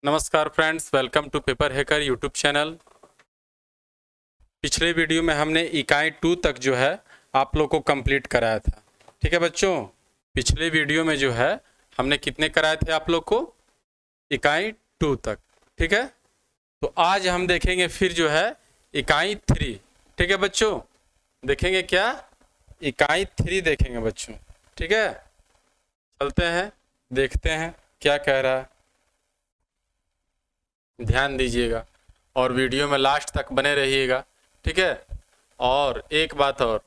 नमस्कार friends, welcome to paper hacker YouTube channel. पिछले video में हमने इकाई 2 तक जो है आप लोग को कंप्लीट कराया था। ठीक है बच्चों, पिछले वीडियो में जो है हमने कितने कराए थे आप लोग को? इकाई 2 तक। ठीक है, तो आज हम देखेंगे फिर जो है इकाई 3। ठीक है बच्चों, देखेंगे क्या? इकाई 3 देखेंगे बच्चों। ठीक है, चलते हैं देखते हैं क्या कह रहा है। ध्यान दीजिएगा और वीडियो में लास्ट तक बने रहिएगा। ठीक है, और एक बात और,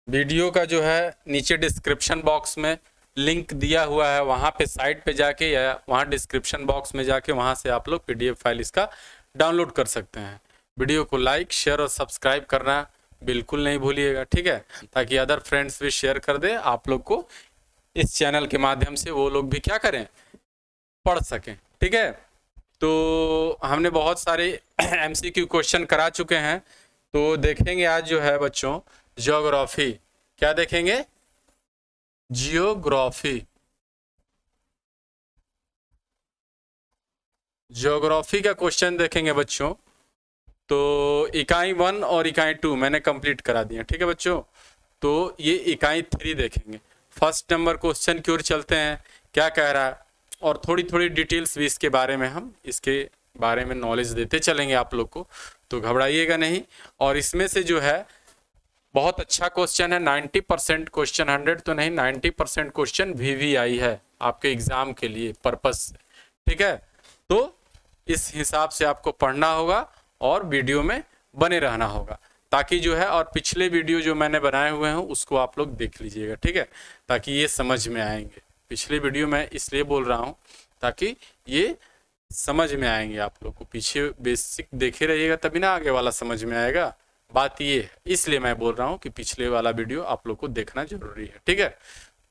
वीडियो का जो है नीचे डिस्क्रिप्शन बॉक्स में लिंक दिया हुआ है, वहाँ पे साइट पे जाके या वहाँ डिस्क्रिप्शन बॉक्स में जाके वहाँ से आप लोग PDF फाइल इसका डाउनलोड कर सकते हैं। वीडियो को लाइक शेयर और सब्सक्राइब करना बिल्कुल नहीं भूलिएगा। ठीक है, ताकि अदर फ्रेंड्स भी शेयर कर दे आप लोग को, इस चैनल के माध्यम से वो लोग भी क्या करें, पढ़ सकें। ठीक है, तो हमने बहुत सारे MCQ क्वेश्चन करा चुके हैं, तो देखेंगे आज जो है बच्चों ज्योग्राफी। क्या देखेंगे? जियोग्राफी। ज्योग्राफी का क्वेश्चन देखेंगे बच्चों। तो इकाई 1 और इकाई 2 मैंने कंप्लीट करा दिया। ठीक है बच्चों, तो ये इकाई 3 देखेंगे। फर्स्ट नंबर क्वेश्चन की ओर चलते हैं, क्या कह रहा है, और थोड़ी थोड़ी डिटेल्स भी इसके बारे में हम इसके बारे में नॉलेज देते चलेंगे आप लोग को, तो घबराइएगा नहीं। और इसमें से जो है बहुत अच्छा क्वेश्चन है, 90% क्वेश्चन, 100 तो नहीं, 90% क्वेश्चन VVI है आपके एग्जाम के लिए पर्पस से। ठीक है, तो इस हिसाब से आपको पढ़ना होगा और वीडियो में बने रहना होगा, ताकि जो है, और पिछले वीडियो जो मैंने बनाए हुए हैं उसको आप लोग देख लीजिएगा। ठीक है, ताकि ये समझ में आएंगे। पिछले वीडियो में इसलिए बोल रहा हूँ ताकि ये समझ में आएंगे आप लोग को। पीछे बेसिक देखे रहिएगा तभी ना आगे वाला समझ में आएगा। बात ये है, इसलिए मैं बोल रहा हूँ कि पिछले वाला वीडियो आप लोग को देखना जरूरी है। ठीक है,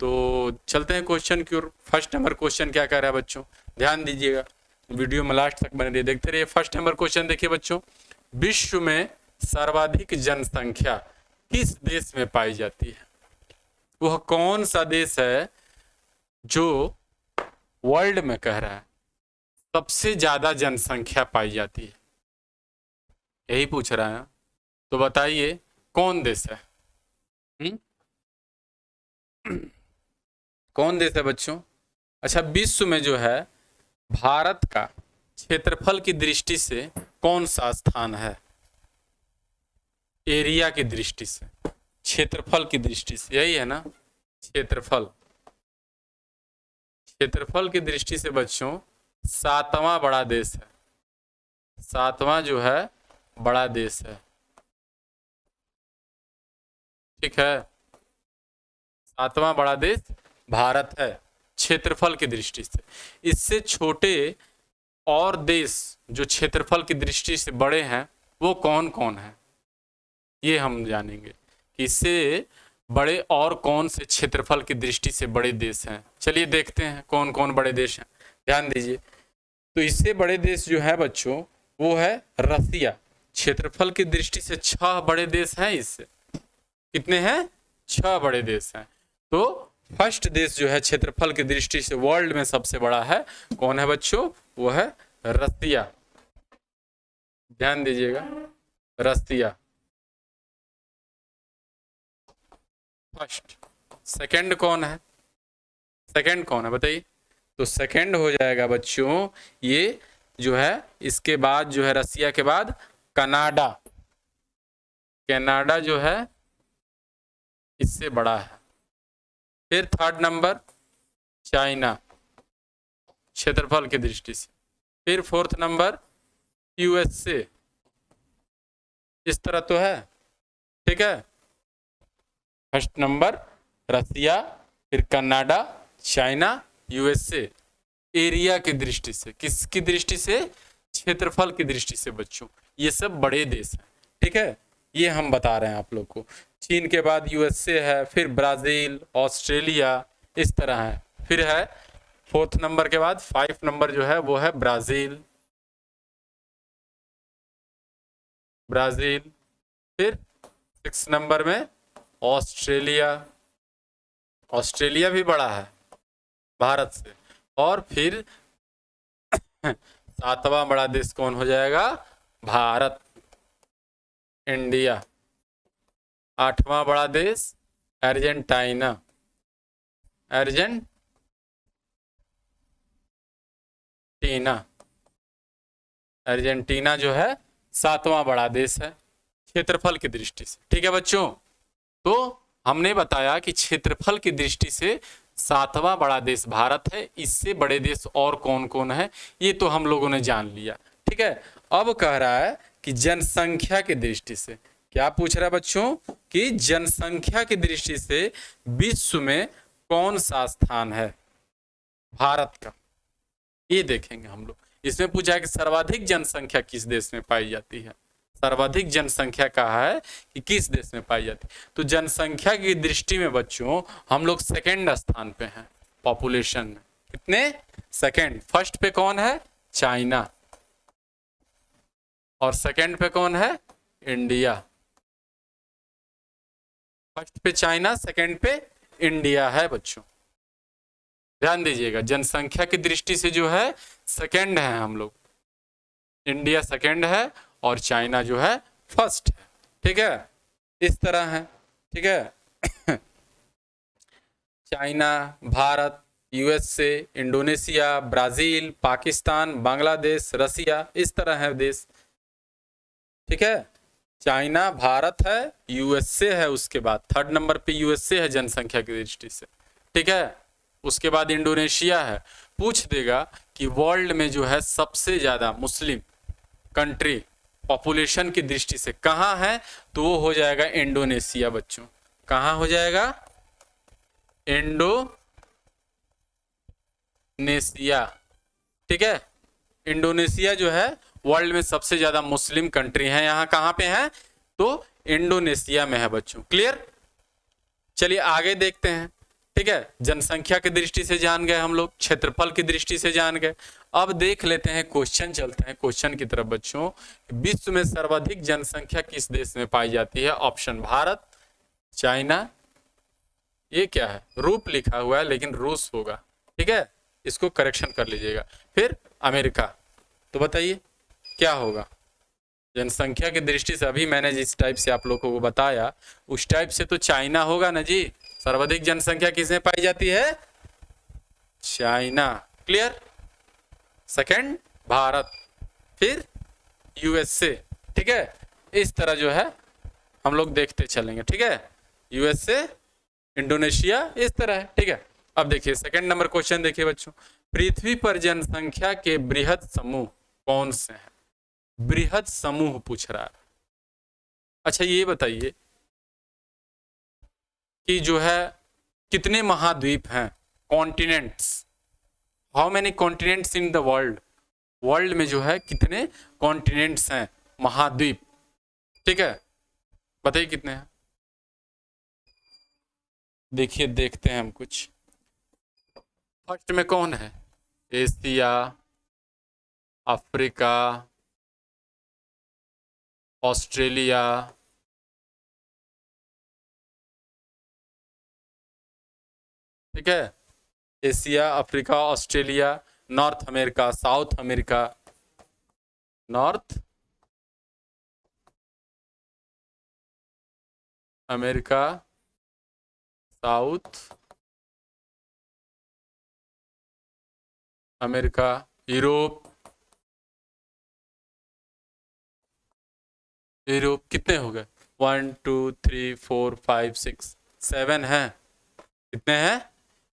तो चलते हैं क्वेश्चन की ओर। फर्स्ट नंबर क्वेश्चन क्या कह रहा है बच्चों, ध्यान दीजिएगा, वीडियो में लास्ट तक बने रहिए, देखते रहिए। फर्स्ट नंबर क्वेश्चन देखिए बच्चों, विश्व में सर्वाधिक जनसंख्या किस देश में पाई जाती है? वह कौन सा देश है जो वर्ल्ड में कह रहा है सबसे ज्यादा जनसंख्या पाई जाती है? यही पूछ रहा है, तो बताइए कौन देश है? कौन देश है बच्चों? अच्छा, विश्व में जो है भारत का क्षेत्रफल की दृष्टि से कौन सा स्थान है? एरिया की दृष्टि से, क्षेत्रफल की दृष्टि से, यही है ना, क्षेत्रफल। क्षेत्रफल की दृष्टि से बच्चों 7वां बड़ा देश है। 7वां जो है बड़ा देश है। ठीक है, 7वां बड़ा देश भारत है क्षेत्रफल की दृष्टि से। इससे छोटे और देश जो क्षेत्रफल की दृष्टि से बड़े हैं वो कौन कौन है, ये हम जानेंगे कि इससे बड़े और कौन से क्षेत्रफल की दृष्टि से बड़े देश हैं। चलिए देखते हैं कौन कौन बड़े देश हैं, ध्यान दीजिए। तो इससे बड़े देश जो है बच्चों वो है रसिया। क्षेत्रफल की दृष्टि से 6 बड़े देश हैं। इससे कितने हैं? 6 बड़े देश हैं। तो फर्स्ट देश जो है क्षेत्रफल की दृष्टि से वर्ल्ड में सबसे बड़ा है, कौन है बच्चों? वो है रसिया। ध्यान दीजिएगा, रसिया फर्स्ट। सेकंड कौन है? सेकंड कौन है बताइए? तो सेकंड हो जाएगा बच्चों ये जो है, इसके बाद जो है रसिया के बाद कनाडा। कनाडा जो है इससे बड़ा है। फिर थर्ड नंबर चाइना क्षेत्रफल की दृष्टि से। फिर फोर्थ नंबर USA। इस तरह तो है। ठीक है, फर्स्ट नंबर रसिया, फिर कनाडा, चाइना, USA। एरिया की दृष्टि से, किसकी दृष्टि से? क्षेत्रफल की दृष्टि से बच्चों ये सब बड़े देश हैं। ठीक है, ये हम बता रहे हैं आप लोग को। चीन के बाद USA है, फिर ब्राजील, ऑस्ट्रेलिया, इस तरह है। फिर है फोर्थ नंबर के बाद 5 नंबर जो है वो है ब्राजील। ब्राजील, फिर 6 नंबर में ऑस्ट्रेलिया। ऑस्ट्रेलिया भी बड़ा है भारत से। और फिर सातवां बड़ा देश कौन हो जाएगा? भारत, इंडिया। आठवां बड़ा देश अर्जेंटीना, अर्जेंटीना जो है सातवां बड़ा देश है क्षेत्रफल की दृष्टि से। ठीक है बच्चों, तो हमने बताया कि क्षेत्रफल की दृष्टि से सातवां बड़ा देश भारत है। इससे बड़े देश और कौन कौन है ये तो हम लोगों ने जान लिया। ठीक है, अब कह रहा है कि जनसंख्या की दृष्टि से, क्या पूछ रहा है बच्चों कि जनसंख्या की दृष्टि से विश्व में कौन सा स्थान है भारत का, ये देखेंगे हम लोग। इसमें पूछा है कि सर्वाधिक जनसंख्या किस देश में पाई जाती है। सर्वाधिक जनसंख्या कहा है कि किस देश में पाई जाती है। तो जनसंख्या की दृष्टि में बच्चों हम लोग सेकंड स्थान पे हैं पॉपुलेशन में। कितने? सेकंड। फर्स्ट पे कौन है? चाइना। और सेकंड पे कौन है? इंडिया। फर्स्ट पे चाइना, सेकंड पे इंडिया है बच्चों, ध्यान दीजिएगा। जनसंख्या की दृष्टि से जो है सेकंड है हम लोग, इंडिया सेकंड है और चाइना जो है फर्स्ट है। ठीक है, इस तरह है। ठीक है China, Bharat, USA, Indonesia, Brazil, Pakistan, Bangladesh, Russia, इस तरह है देश। ठीक है, चाइना, भारत है, यूएसए है, उसके बाद थर्ड नंबर पे यूएसए है जनसंख्या की दृष्टि से। ठीक है, उसके बाद इंडोनेशिया है। पूछ देगा कि वर्ल्ड में जो है सबसे ज्यादा मुस्लिम कंट्री पॉपुलेशन की दृष्टि से कहाँ है, तो वो हो जाएगा इंडोनेशिया बच्चों। कहाँ हो जाएगा? इंडोनेशिया। ठीक है, इंडोनेशिया जो है वर्ल्ड में सबसे ज्यादा मुस्लिम कंट्री है। यहाँ कहाँ पे है? तो इंडोनेशिया में है बच्चों। क्लियर? चलिए आगे देखते हैं। ठीक है, जनसंख्या की दृष्टि से जान गए हम लोग, क्षेत्रफल की दृष्टि से जान गए। अब देख लेते हैं क्वेश्चन, चलते हैं क्वेश्चन की तरफ बच्चों। विश्व में सर्वाधिक जनसंख्या किस देश में पाई जाती है? ऑप्शन भारत, चाइना, ये क्या है? रूप लिखा हुआ है लेकिन रूस होगा। ठीक है, इसको करेक्शन कर लीजिएगा। फिर अमेरिका। तो बताइए क्या होगा? जनसंख्या की दृष्टि से अभी मैंने जिस टाइप से आप लोगों को बताया उस टाइप से तो चाइना होगा ना जी। सर्वाधिक जनसंख्या किसमें पाई जाती है? चाइना। क्लियर? सेकंड भारत, फिर यूएसए। ठीक है, इस तरह जो है हम लोग देखते चलेंगे। ठीक है, यूएसए, इंडोनेशिया, इस तरह है। ठीक है, अब देखिए सेकंड नंबर क्वेश्चन देखिए बच्चों। पृथ्वी पर जनसंख्या के बृहद समूह कौन से हैं? बृहद समूह पूछ रहा है। अच्छा ये बताइए कि जो है कितने महाद्वीप हैं? Continents, how many continents in the world? World में जो है कितने कॉन्टिनेंट्स हैं, महाद्वीप? ठीक है, बताइए कितने हैं? देखिए देखते हैं हम कुछ। फर्स्ट में कौन है? एशिया, अफ्रीका, ऑस्ट्रेलिया, ठीक है, Asia, Africa, Australia, north America, south America, north America, south America, Europe. Europe कितने हो गए? 1 2 3 4 5 6 7 हैं। कितने हैं?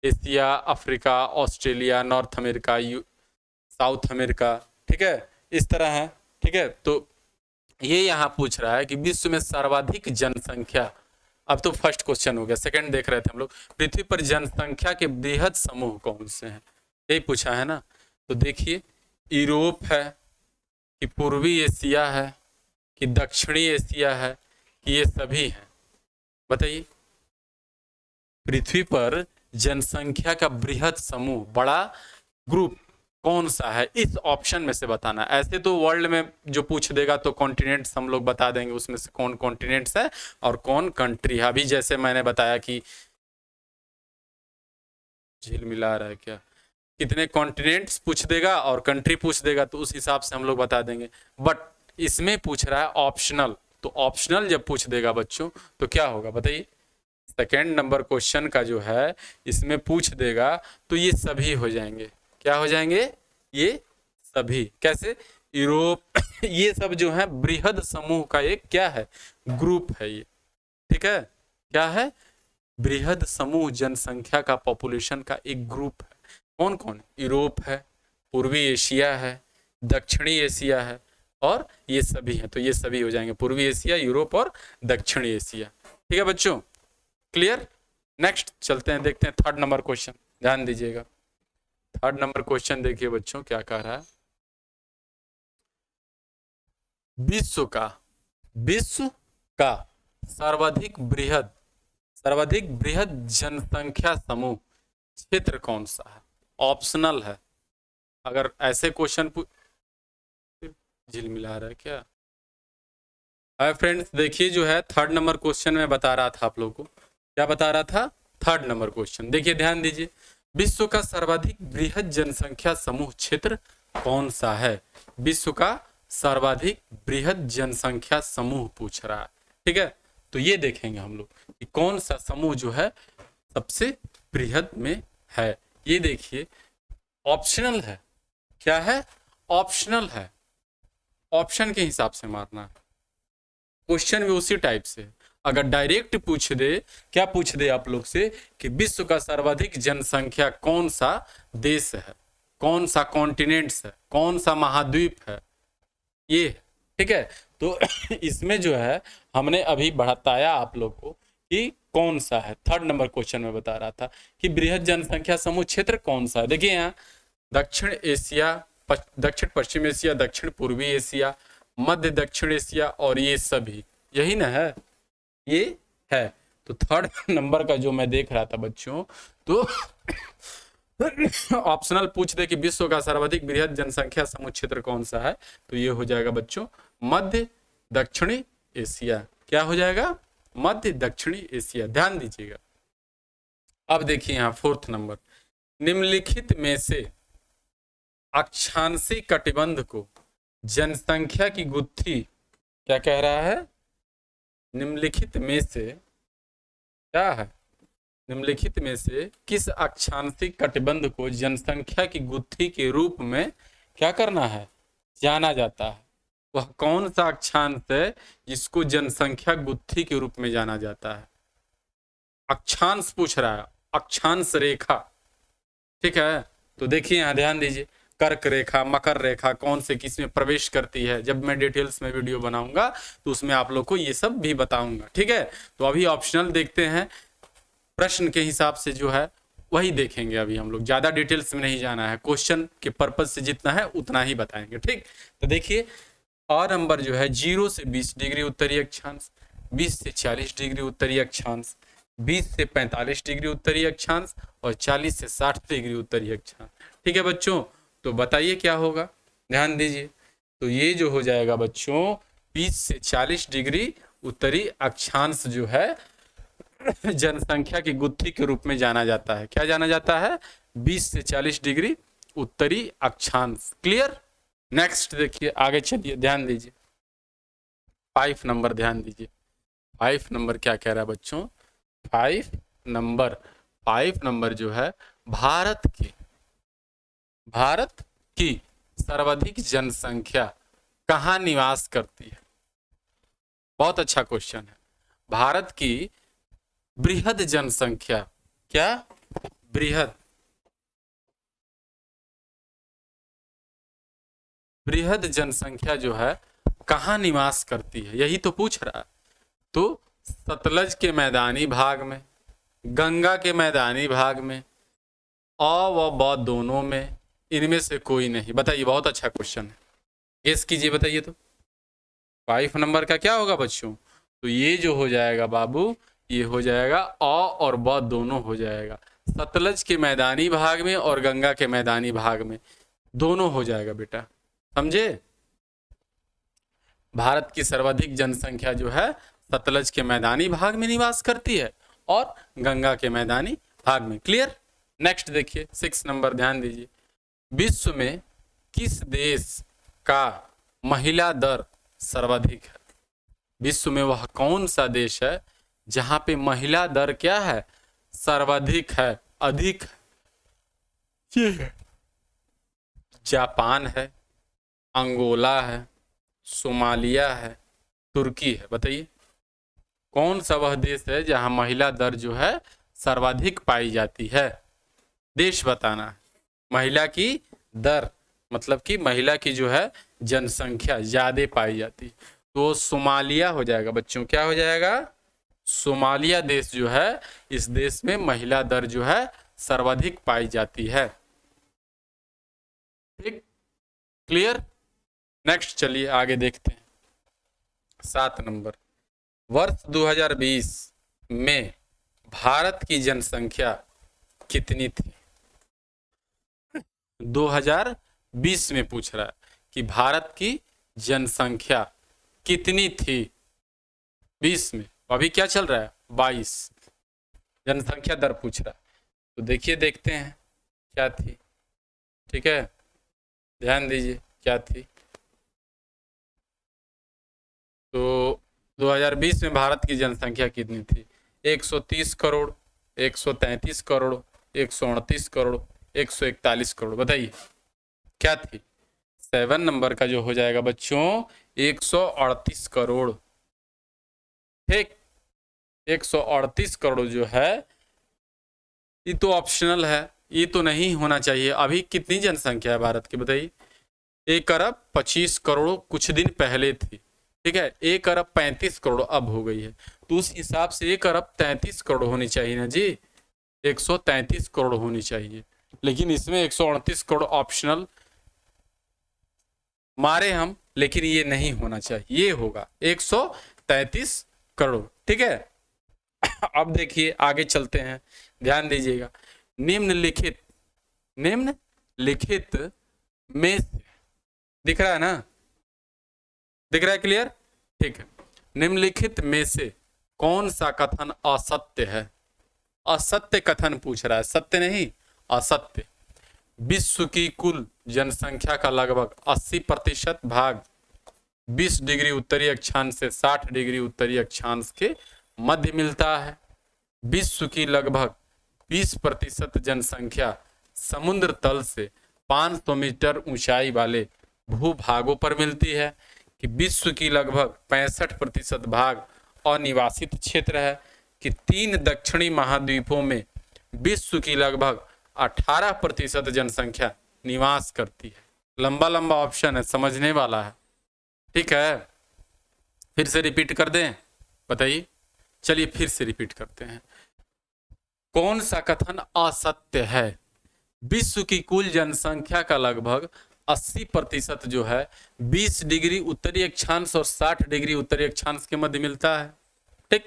Asia, Africa, Australia, north America, south America. ठीक है, इस तरह है। ठीक है, तो ये यहाँ पूछ रहा है कि विश्व में सर्वाधिक जनसंख्या, अब तो फर्स्ट क्वेश्चन हो गया, सेकंड देख रहे थे हम लोग। पृथ्वी पर जनसंख्या के बृहद समूह कौन से हैं, यही पूछा है ना। तो देखिए यूरोप है कि पूर्वी एशिया है कि दक्षिणी एशिया है कि ये सभी हैं? बताइए पृथ्वी पर जनसंख्या का बृहद समूह, बड़ा ग्रुप कौन सा है, इस ऑप्शन में से बताना। ऐसे तो वर्ल्ड में जो पूछ देगा तो कॉन्टिनेंट्स हम लोग बता देंगे, उसमें से कौन कॉन्टिनेंट्स है और कौन कंट्री है। अभी जैसे मैंने बताया कि झिलमिला रहा है क्या, कितने कॉन्टिनेंट्स पूछ देगा और कंट्री पूछ देगा तो उस हिसाब से हम लोग बता देंगे। बट इसमें पूछ रहा है ऑप्शनल, तो ऑप्शनल जब पूछ देगा बच्चों तो क्या होगा बताइए। सेकेंड नंबर क्वेश्चन का जो है इसमें पूछ देगा तो ये सभी हो जाएंगे। क्या हो जाएंगे? ये सभी। कैसे? यूरोप ये सब जो है बृहद समूह का एक क्या है? ग्रुप है ये। ठीक है, क्या है? बृहद समूह, जनसंख्या का, पॉपुलेशन का एक ग्रुप है। कौन कौन? यूरोप है, पूर्वी एशिया है, दक्षिणी एशिया है और ये सभी हैं। तो ये सभी हो जाएंगे, पूर्वी एशिया, यूरोप और दक्षिणी एशिया। ठीक है बच्चों, क्लियर? नेक्स्ट चलते हैं, देखते हैं थर्ड नंबर क्वेश्चन। ध्यान दीजिएगा, थर्ड नंबर क्वेश्चन देखिए बच्चों क्या कह रहा है। विश्व का सर्वाधिक बृहद जनसंख्या समूह क्षेत्र कौन सा है? ऑप्शनल है। अगर ऐसे क्वेश्चन झिलमिला रहा है क्या? हाय फ्रेंड्स, देखिए जो है थर्ड नंबर क्वेश्चन में बता रहा था आप लोगों को। क्या बता रहा था? थर्ड नंबर क्वेश्चन देखिए, ध्यान दीजिए। विश्व का सर्वाधिक बृहद जनसंख्या समूह क्षेत्र कौन सा है? विश्व का सर्वाधिक बृहद जनसंख्या समूह पूछ रहा है। ठीक है, तो ये देखेंगे हम लोग कि कौन सा समूह जो है सबसे बृहद में है। ये देखिए, ऑप्शनल है। क्या है? ऑप्शनल है। ऑप्शन के हिसाब से मारना है। क्वेश्चन भी उसी टाइप से। अगर डायरेक्ट पूछ दे, क्या पूछ दे आप लोग से कि विश्व का सर्वाधिक जनसंख्या कौन सा देश है, कौन सा कॉन्टिनेंट्स है, कौन सा महाद्वीप है, ये। ठीक है, तो इसमें जो है हमने अभी बताया आप लोग को कि कौन सा है। थर्ड नंबर क्वेश्चन में बता रहा था कि बृहद जनसंख्या समूह क्षेत्र कौन सा है। देखिए यहाँ दक्षिण एशिया, दक्षिण पश्चिम एशिया, दक्षिण पूर्वी एशिया, मध्य दक्षिण एशिया और ये सभी, यही ना है, ये है। तो थर्ड नंबर का जो मैं देख रहा था बच्चों, तो ऑप्शनल पूछ दे कि विश्व का सर्वाधिक बृहद जनसंख्या समूह क्षेत्र कौन सा है, तो ये हो जाएगा बच्चों मध्य दक्षिणी एशिया। क्या हो जाएगा? मध्य दक्षिणी एशिया। ध्यान दीजिएगा। अब देखिए यहाँ फोर्थ नंबर, निम्नलिखित में से अक्षांशीय कटिबंध को जनसंख्या की गुत्थी, क्या कह रहा है? निम्नलिखित में से क्या है? निम्नलिखित में से किस अक्षांशीय कटिबंध को जनसंख्या की गुत्थी के रूप में क्या करना है? जाना जाता है। वह कौन सा अक्षांश है जिसको जनसंख्या गुत्थी के रूप में जाना जाता है? अक्षांश पूछ रहा है, अक्षांश रेखा। ठीक है, तो देखिए यहाँ ध्यान दीजिए, कर्क रेखा, मकर रेखा कौन से किस में प्रवेश करती है। जब मैं डिटेल्स में वीडियो बनाऊंगा तो उसमें आप लोग को ये सब भी बताऊंगा। ठीक है, तो अभी ऑप्शनल देखते हैं, प्रश्न के हिसाब से जो है वही देखेंगे। अभी हम लोग ज़्यादा डिटेल्स में नहीं जाना है, क्वेश्चन के पर्पज से जितना है उतना ही बताएंगे। ठीक, तो देखिए आ नंबर जो है 0 से 20 डिग्री उत्तरी अक्षांश, 20 से 40 डिग्री उत्तरी अक्षांश, 20 से 45 डिग्री उत्तरी अक्षांश और 40 से 60 डिग्री उत्तरी अक्षांश। ठीक है बच्चों, तो बताइए क्या होगा? ध्यान दीजिए, तो ये जो हो जाएगा बच्चों 20 से 40 डिग्री उत्तरी अक्षांश जो है जनसंख्या की गुत्थी के रूप में जाना जाता है। क्या जाना जाता है? 20 से 40 डिग्री उत्तरी अक्षांश। क्लियर? नेक्स्ट देखिए, आगे चलिए, ध्यान दीजिए 5 नंबर, ध्यान दीजिए 5 नंबर क्या कह रहा है बच्चों? 5 नंबर जो है भारत की सर्वाधिक जनसंख्या कहाँ निवास करती है? बहुत अच्छा क्वेश्चन है। भारत की बृहद जनसंख्या, क्या? बृहद जनसंख्या जो है कहाँ निवास करती है, यही तो पूछ रहा है। तो सतलज के मैदानी भाग में, गंगा के मैदानी भाग में, व ब दोनों में, इनमें से कोई नहीं। बताइए, बहुत अच्छा क्वेश्चन है, गेस कीजिए, बताइए तो 5 नंबर का क्या होगा बच्चों? तो ये जो हो जाएगा बाबू, ये हो जाएगा और ब दोनों हो जाएगा। सतलज के मैदानी भाग में और गंगा के मैदानी भाग में, दोनों हो जाएगा बेटा, समझे? भारत की सर्वाधिक जनसंख्या जो है सतलज के मैदानी भाग में निवास करती है और गंगा के मैदानी भाग में। क्लियर? नेक्स्ट देखिए 6 नंबर, ध्यान दीजिए। विश्व में किस देश का महिला दर सर्वाधिक है? विश्व में वह कौन सा देश है जहां पे महिला दर क्या है? सर्वाधिक है, अधिक है। ये है जापान है, अंगोला है, सोमालिया है, तुर्की है। बताइए कौन सा वह देश है जहां महिला दर जो है सर्वाधिक पाई जाती है? देश बताना है। महिला की दर मतलब कि महिला की जो है जनसंख्या ज्यादा पाई जाती है, तो सोमालिया हो जाएगा बच्चों। क्या हो जाएगा? सोमालिया देश जो है, इस देश में महिला दर जो है सर्वाधिक पाई जाती है। ठीक, क्लियर। नेक्स्ट चलिए आगे देखते हैं। 7 नंबर, वर्ष 2020 में भारत की जनसंख्या कितनी थी? 2020 में पूछ रहा है कि भारत की जनसंख्या कितनी थी 20 में। अभी क्या चल रहा है? 22। जनसंख्या दर पूछ रहा है, तो देखिए देखते हैं क्या थी। ठीक है, ध्यान दीजिए क्या थी। तो 2020 में भारत की जनसंख्या कितनी थी? 130 करोड़, 133 करोड़, 138 करोड़, 141 करोड़। बताइए क्या थी? 7 नंबर का जो हो जाएगा बच्चों 138 करोड़। ठीक, 138 करोड़ जो है ये तो ऑप्शनल है, ये तो नहीं होना चाहिए। अभी कितनी जनसंख्या है भारत की? बताइए। 1 अरब 25 करोड़ कुछ दिन पहले थी, ठीक है। 1 अरब 35 करोड़ अब हो गई है, तो उस हिसाब से 1 अरब 33 करोड़ होनी चाहिए ना जी, 133 करोड़ होनी चाहिए। लेकिन इसमें 138 करोड़ ऑप्शनल मारे हम, लेकिन ये नहीं होना चाहिए, ये होगा 133 करोड़। ठीक है, अब देखिए आगे चलते हैं, ध्यान दीजिएगा। निम्नलिखित में से, दिख रहा है ना? दिख रहा है क्लियर? ठीक है। निम्नलिखित में से कौन सा कथन असत्य है? असत्य कथन पूछ रहा है, सत्य नहीं, असत्य। विश्व की कुल जनसंख्या का लगभग 80% भाग 20 डिग्री उत्तरी अक्षांश से 60 डिग्री उत्तरी अक्षांश के मध्य मिलता है। विश्व की लगभग 20% जनसंख्या समुद्र तल से 500 मीटर ऊंचाई वाले भूभागों पर मिलती है। कि विश्व की लगभग 65% भाग अनिवासित क्षेत्र है। कि 3 दक्षिणी महाद्वीपों में विश्व की लगभग 18% जनसंख्या निवास करती है। लंबा लंबा ऑप्शन है, समझने वाला है। ठीक है, फिर से रिपीट कर दें? बताइए, चलिए फिर से रिपीट करते हैं। कौन सा कथन असत्य है? विश्व की कुल जनसंख्या का लगभग 80% जो है 20 डिग्री उत्तरी अक्षांश और 60 डिग्री उत्तरी अक्षांश के मध्य मिलता है। ठीक,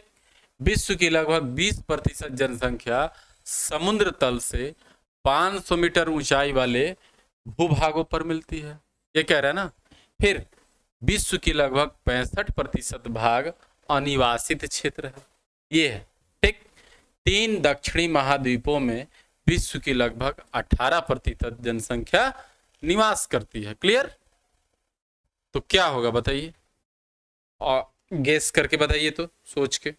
विश्व की लगभग 20% जनसंख्या समुद्र तल से 500 मीटर ऊंचाई वाले भूभागों पर मिलती है, ये कह रहा है ना। फिर विश्व की लगभग 65% भाग अनिवासित क्षेत्र है, ये है। ठीक, 3 दक्षिणी महाद्वीपों में विश्व की लगभग 18% जनसंख्या निवास करती है। क्लियर? तो क्या होगा बताइए, और गेस करके बताइए, तो सोच के।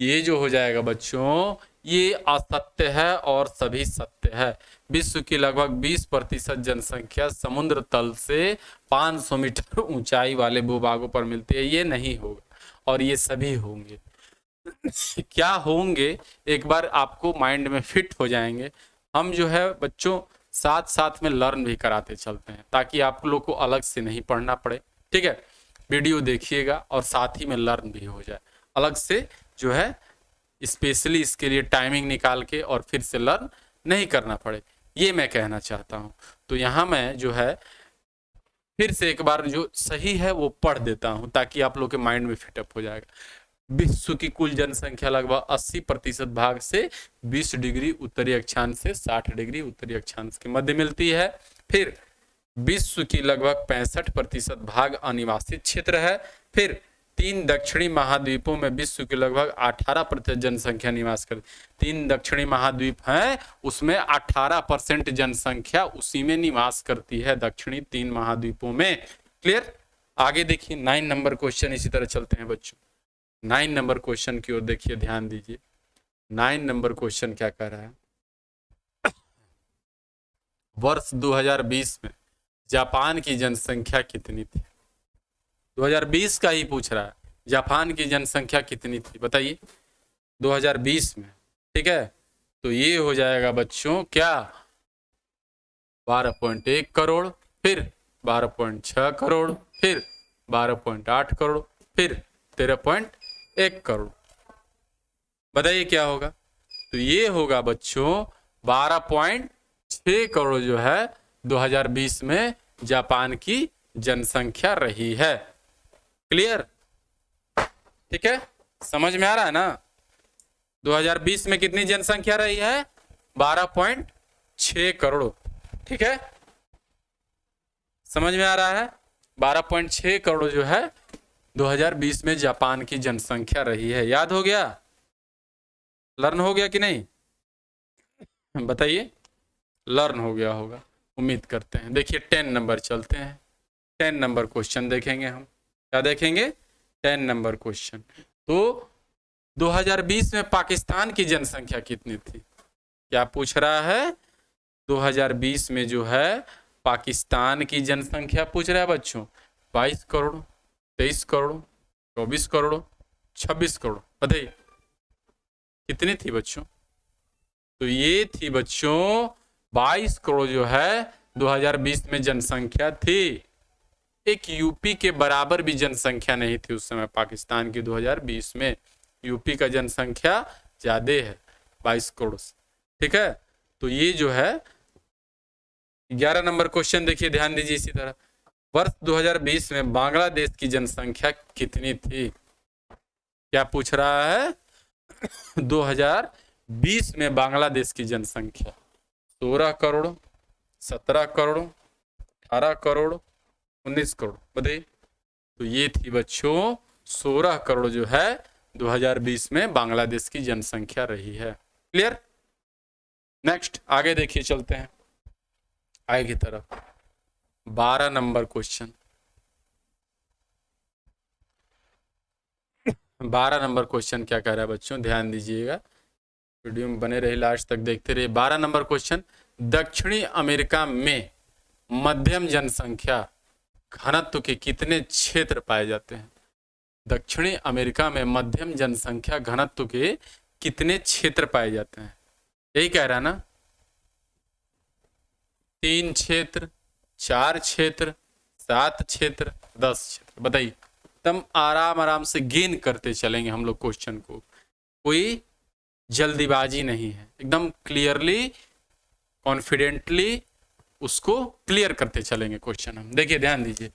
ये जो हो जाएगा बच्चों, ये असत्य है और सभी सत्य है। विश्व की लगभग 20% जनसंख्या समुद्र तल से 500 मीटर ऊंचाई वाले भूभागों पर मिलती है, ये नहीं होगा, और ये सभी होंगे। क्या होंगे एक बार आपको माइंड में फिट हो जाएंगे। हम जो है बच्चों साथ साथ में लर्न भी कराते चलते हैं, ताकि आप लोग को अलग से नहीं पढ़ना पड़े। ठीक है, वीडियो देखिएगा और साथ ही में लर्न भी हो जाए, अलग से जो है स्पेशली इसके लिए टाइमिंग निकाल के और फिर से लर्न नहीं करना पड़े, ये मैं कहना चाहता हूँ। तो यहाँ मैं जो है फिर से एक बार जो सही है वो पढ़ देता हूँ, ताकि आप लोग के माइंड में फिटअप हो जाएगा। विश्व की कुल जनसंख्या लगभग 80% भाग से 20 डिग्री उत्तरी अक्षांश से 60 डिग्री उत्तरी अक्षांश के मध्य मिलती है। फिर विश्व की लगभग 65% भाग अनिवासित क्षेत्र है। फिर तीन दक्षिणी महाद्वीपों में विश्व की लगभग 18% जनसंख्या निवास करती। 3 दक्षिणी महाद्वीप हैं, उसमें 18% जनसंख्या उसी में निवास करती है, दक्षिणी 3 महाद्वीपों में। क्लियर? आगे देखिए 9 नंबर क्वेश्चन इसी तरह चलते हैं बच्चों। 9 नंबर क्वेश्चन की ओर देखिए, ध्यान दीजिए। 9 नंबर क्वेश्चन क्या कह रहा है? वर्ष 2020 में जापान की जनसंख्या कितनी थी? 2020 का ही पूछ रहा है, जापान की जनसंख्या कितनी थी बताइए 2020 में। ठीक है, तो ये हो जाएगा बच्चों क्या, 12.1 करोड़, फिर 12.6 करोड़, फिर 12.8 करोड़, फिर 13.1 करोड़। बताइए क्या होगा? तो ये होगा बच्चों 12.6 करोड़ जो है 2020 में जापान की जनसंख्या रही है। क्लियर? ठीक है, समझ में आ रहा है ना? 2020 में कितनी जनसंख्या रही है? 12.6 करोड़। ठीक है, समझ में आ रहा है? 12.6 करोड़ जो है 2020 में जापान की जनसंख्या रही है। याद हो गया? लर्न हो गया कि नहीं? बताइए, लर्न हो गया होगा, उम्मीद करते हैं। देखिए 10 नंबर चलते हैं। 10 नंबर क्वेश्चन देखेंगे हम। क्या देखेंगे? 10 नंबर क्वेश्चन। तो 2020 में पाकिस्तान की जनसंख्या कितनी थी? क्या पूछ रहा है? 2020 में जो है पाकिस्तान की जनसंख्या पूछ रहा है बच्चों। 22 करोड़, 23 करोड़, 24 करोड़, 26 करोड़। बताइए कितनी थी बच्चों? तो ये थी बच्चों 22 करोड़ जो है 2020 में जनसंख्या थी। एक यूपी के बराबर भी जनसंख्या नहीं थी उस समय पाकिस्तान की 2020 में। यूपी का जनसंख्या ज्यादा है 22 करोड़ से। ठीक है, तो ये जो है 11 नंबर क्वेश्चन देखिए, ध्यान दीजिए इसी तरह। वर्ष 2020 में बांग्लादेश की जनसंख्या कितनी थी? क्या पूछ रहा है? 2020 में बांग्लादेश की जनसंख्या 16 करोड़, 17 करोड़, 18 करोड़, 19 करोड़। बताइए। तो ये थी बच्चों 16 करोड़ जो है 2020 में बांग्लादेश की जनसंख्या रही है। क्लियर? नेक्स्ट आगे देखिए, चलते हैं आगे की तरफ। 12 नंबर क्वेश्चन। 12 नंबर क्वेश्चन क्या कह रहा है बच्चों? ध्यान दीजिएगा, वीडियो में बने रहे, लास्ट तक देखते रहिए। 12 नंबर क्वेश्चन, दक्षिणी अमेरिका में मध्यम जनसंख्या घनत्व के कितने क्षेत्र पाए जाते हैं? दक्षिणी अमेरिका में मध्यम जनसंख्या घनत्व के कितने क्षेत्र पाए जाते हैं? यही कह रहा है ना? 3 क्षेत्र, 4 क्षेत्र, 7 क्षेत्र, 10 क्षेत्र। बताइए, एकदम आराम से गेन करते चलेंगे हम लोग क्वेश्चन को, कोई जल्दीबाजी नहीं है, एकदम क्लियरली कॉन्फिडेंटली उसको क्लियर करते चलेंगे क्वेश्चन हम। देखिए ध्यान दीजिए,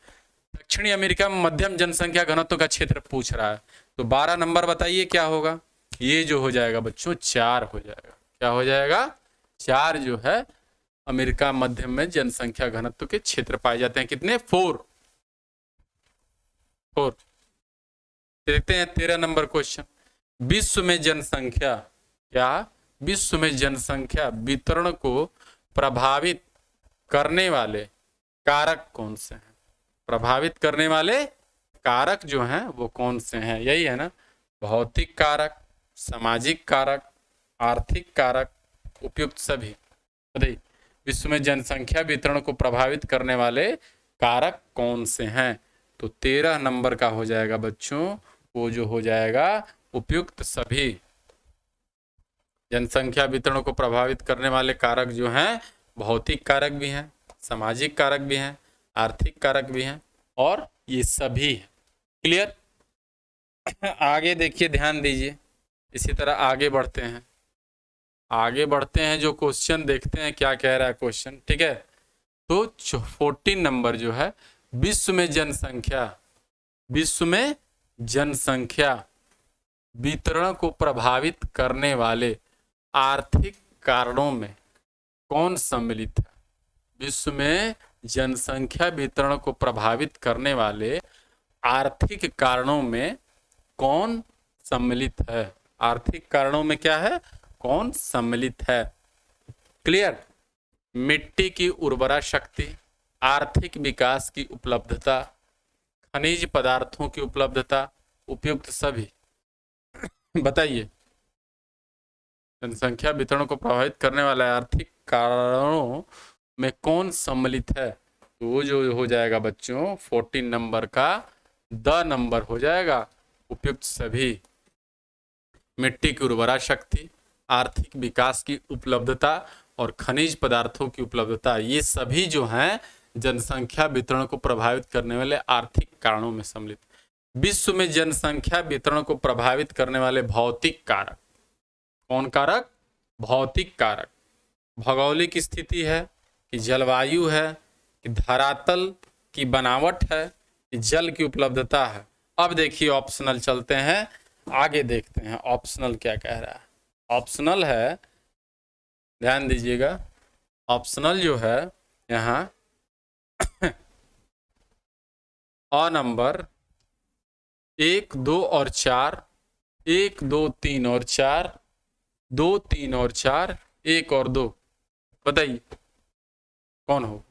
दक्षिणी अमेरिका में मध्यम जनसंख्या घनत्व का क्षेत्र पूछ रहा है, तो 12 नंबर बताइए क्या होगा? ये जो हो जाएगा बच्चों 4 हो जाएगा। क्या हो जाएगा? 4 जो है अमेरिका मध्यम में जनसंख्या घनत्व के क्षेत्र पाए जाते हैं। कितने? 4। देखते हैं 13 नंबर क्वेश्चन। विश्व में जनसंख्या, क्या विश्व में जनसंख्या वितरण को प्रभावित करने वाले कारक कौन से हैं? प्रभावित करने वाले कारक जो हैं वो कौन से हैं? यही है ना, भौतिक कारक, सामाजिक कारक, आर्थिक कारक, उपयुक्त सभी। बताइए, विश्व में जनसंख्या वितरण को प्रभावित करने वाले कारक कौन से हैं? तो 13 नंबर का हो जाएगा बच्चों, वो जो हो जाएगा उपयुक्त सभी। जनसंख्या वितरण को प्रभावित करने वाले कारक जो हैं, भौतिक कारक भी हैं, सामाजिक कारक भी हैं, आर्थिक कारक भी हैं, और ये सभी हैं। क्लियर? आगे देखिए, ध्यान दीजिए, इसी तरह आगे बढ़ते हैं। आगे बढ़ते हैं, जो क्वेश्चन देखते हैं क्या कह रहा है क्वेश्चन। ठीक है, तो 14 नंबर जो है, विश्व में जनसंख्या वितरण को प्रभावित करने वाले आर्थिक कारणों में कौन सम्मिलित है? विश्व में जनसंख्या वितरण को प्रभावित करने वाले आर्थिक कारणों में कौन सम्मिलित है? आर्थिक कारणों में क्या है? कौन सम्मिलित है? क्लियर? मिट्टी की उर्वरा शक्ति, आर्थिक विकास की उपलब्धता, खनिज पदार्थों की उपलब्धता, उपयुक्त सभी। बताइए, जनसंख्या वितरण को प्रभावित करने वाले आर्थिक कारणों में कौन सम्मिलित है? तो वो जो हो जाएगा बच्चों 14 नंबर का द नंबर हो जाएगा, उपयुक्त सभी। मिट्टी की उर्वरा शक्ति, आर्थिक विकास की उपलब्धता और खनिज पदार्थों की उपलब्धता, ये सभी जो हैं जनसंख्या वितरण को प्रभावित करने वाले आर्थिक कारणों में सम्मिलित। विश्व में जनसंख्या वितरण को प्रभावित करने वाले भौतिक कारक, कौन कारक? भौतिक कारक। भौगोलिक स्थिति है कि जलवायु है कि धरातल की बनावट है कि जल की उपलब्धता है? अब देखिए ऑप्शनल चलते हैं, आगे देखते हैं ऑप्शनल क्या कह रहा है। ऑप्शनल है, ध्यान दीजिएगा, ऑप्शनल जो है यहाँ अ नंबर 1, 2 और 4, 1, 2, 3 और 4, 2, 3 और 4, 1 और 2, बताइए कौन हो?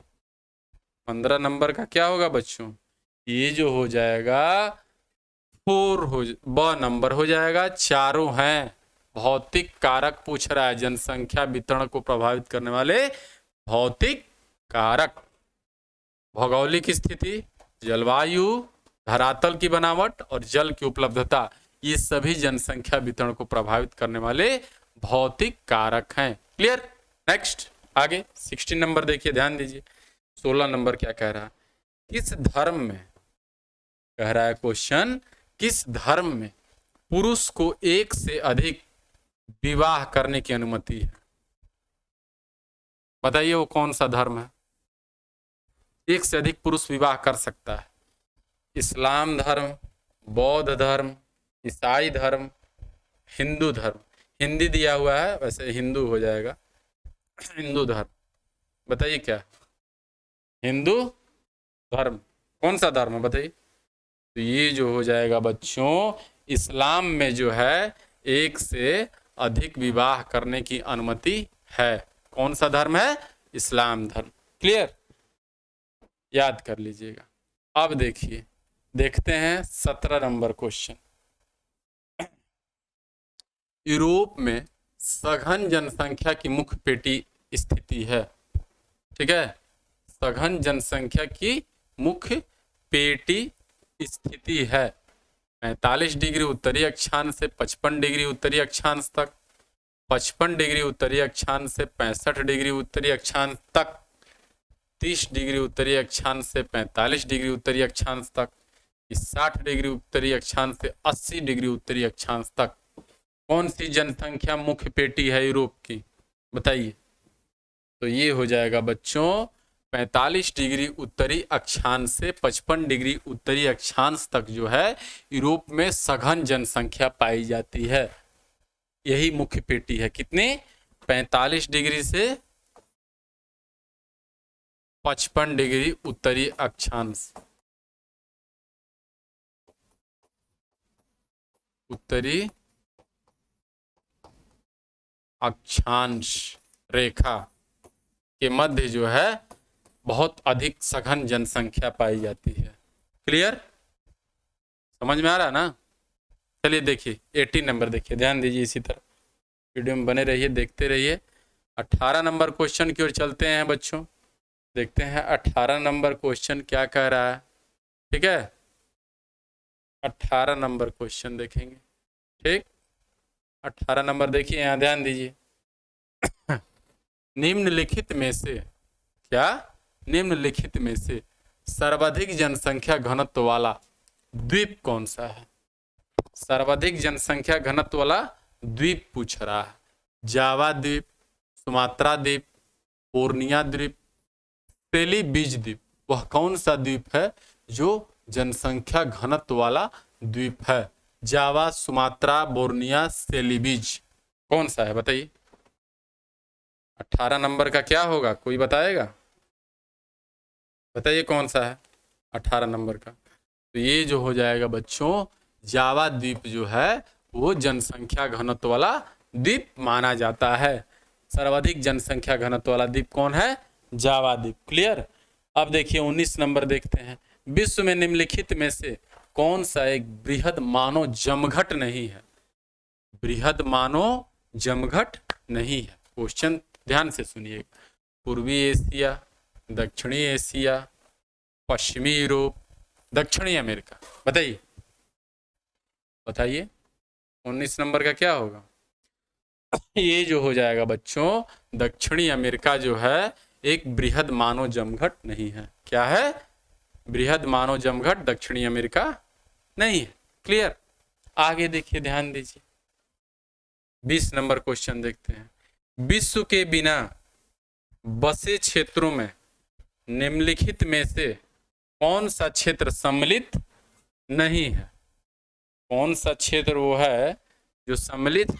15 नंबर का क्या होगा बच्चों? ये जो हो जाएगा 4 हो, ब नंबर हो जाएगा। चारों हैं भौतिक कारक पूछ रहा है, जनसंख्या वितरण को प्रभावित करने वाले भौतिक कारक। भौगोलिक स्थिति, जलवायु, धरातल की बनावट और जल की उपलब्धता, ये सभी जनसंख्या वितरण को प्रभावित करने वाले भौतिक कारक हैं। क्लियर? नेक्स्ट आगे 16 नंबर देखिए, ध्यान दीजिए। 16 नंबर क्या कह रहा है? किस धर्म में, कह रहा है क्वेश्चन, किस धर्म में पुरुष को एक से अधिक विवाह करने की अनुमति है? बताइए वो कौन सा धर्म है? एक से अधिक पुरुष विवाह कर सकता है। इस्लाम धर्म, बौद्ध धर्म, ईसाई धर्म, हिंदू धर्म। हिंदी दिया हुआ है, वैसे हिंदू हो जाएगा, हिंदू धर्म। बताइए क्या? हिंदू धर्म। कौन सा धर्म है बताइए? तो ये जो हो जाएगा बच्चों, इस्लाम में जो है एक से अधिक विवाह करने की अनुमति है। कौन सा धर्म है? इस्लाम धर्म। क्लियर? याद कर लीजिएगा। अब देखिए, देखते हैं 17 नंबर क्वेश्चन। यूरोप में सघन जनसंख्या की मुख्य पेटी स्थिति है। ठीक है, सघन जनसंख्या की मुख्य पेटी स्थिति है 45 डिग्री उत्तरी अक्षांश से 55 डिग्री उत्तरी अक्षांश तक, 55 डिग्री उत्तरी अक्षांश से 65 डिग्री उत्तरी अक्षांश तक, 30 डिग्री उत्तरी अक्षांश से 45 डिग्री उत्तरी अक्षांश तक, 60 डिग्री उत्तरी अक्षांश से 80 डिग्री उत्तरी अक्षांश तक। कौन सी जनसंख्या मुख्य पेटी है यूरोप की? बताइए। तो ये हो जाएगा बच्चों 45 डिग्री उत्तरी अक्षांश से 55 डिग्री उत्तरी अक्षांश तक जो है यूरोप में सघन जनसंख्या पाई जाती है। यही मुख्य पेटी है। कितनी? 45 डिग्री से 55 डिग्री उत्तरी अक्षांश, उत्तरी अक्षांश रेखा के मध्य जो है बहुत अधिक सघन जनसंख्या पाई जाती है। क्लियर? समझ में आ रहा है ना? चलिए देखिए 18 नंबर देखिए, ध्यान दीजिए, इसी तरह वीडियो में बने रहिए, देखते रहिए। 18 नंबर क्वेश्चन की ओर चलते हैं बच्चों। देखते हैं 18 नंबर क्वेश्चन क्या कह रहा है। ठीक है, 18 नंबर क्वेश्चन देखेंगे। ठीक, 18 नंबर देखिए, यहाँ ध्यान दीजिए। निम्नलिखित में से, क्या? निम्नलिखित में से सर्वाधिक जनसंख्या घनत्व वाला द्वीप कौन सा है? सर्वाधिक जनसंख्या घनत्व वाला द्वीप पूछ रहा है। जावा द्वीप, सुमात्रा द्वीप, बोर्निया द्वीप, सेलिबीज द्वीप। वह कौन सा द्वीप है जो जनसंख्या घनत्व वाला द्वीप है? जावा, सुमात्रा, बोर्निया, सेलिबीज, कौन सा है बताइए? 18 नंबर का क्या होगा, कोई बताएगा? बताइए कौन सा है 18 नंबर का? तो ये जो हो जाएगा बच्चों, जावा द्वीप जो है वो जनसंख्या घनत्व वाला द्वीप माना जाता है। सर्वाधिक जनसंख्या घनत्व वाला द्वीप कौन है? जावा द्वीप। क्लियर। अब देखिए 19 नंबर देखते हैं। विश्व में निम्नलिखित में से कौन सा एक बृहद मानव जमघट नहीं है? बृहद मानव जमघट नहीं है। क्वेश्चन ध्यान से सुनिए। पूर्वी एशिया, दक्षिणी एशिया, पश्चिमी यूरोप, दक्षिणी अमेरिका। बताइए बताइए 19 नंबर का क्या होगा? ये जो हो जाएगा बच्चों, दक्षिणी अमेरिका जो है एक बृहद मानव जमघट नहीं है। क्या है? बृहद मानव जमघट दक्षिणी अमेरिका नहीं है। क्लियर। आगे देखिए, ध्यान दीजिए। 20 नंबर क्वेश्चन देखते हैं। विश्व के बिना बसे क्षेत्रों में निम्नलिखित में से कौन सा क्षेत्र सम्मिलित नहीं है? कौन सा क्षेत्र वो है जो सम्मिलित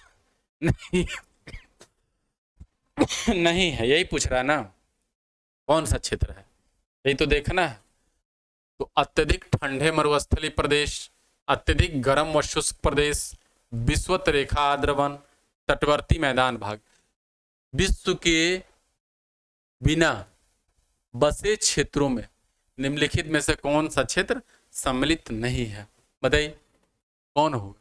नहीं नहीं है? यही पूछ रहा है ना, कौन सा क्षेत्र है, यही तो देखना है। तो अत्यधिक ठंडे मरुस्थलीय प्रदेश, अत्यधिक गर्म व शुष्क प्रदेश, विषुवत रेखा आर्द्र वन, तटवर्ती मैदान भाग। विश्व के बिना बसे क्षेत्रों में निम्नलिखित में से कौन सा क्षेत्र सम्मिलित नहीं है? बताइए कौन होगा?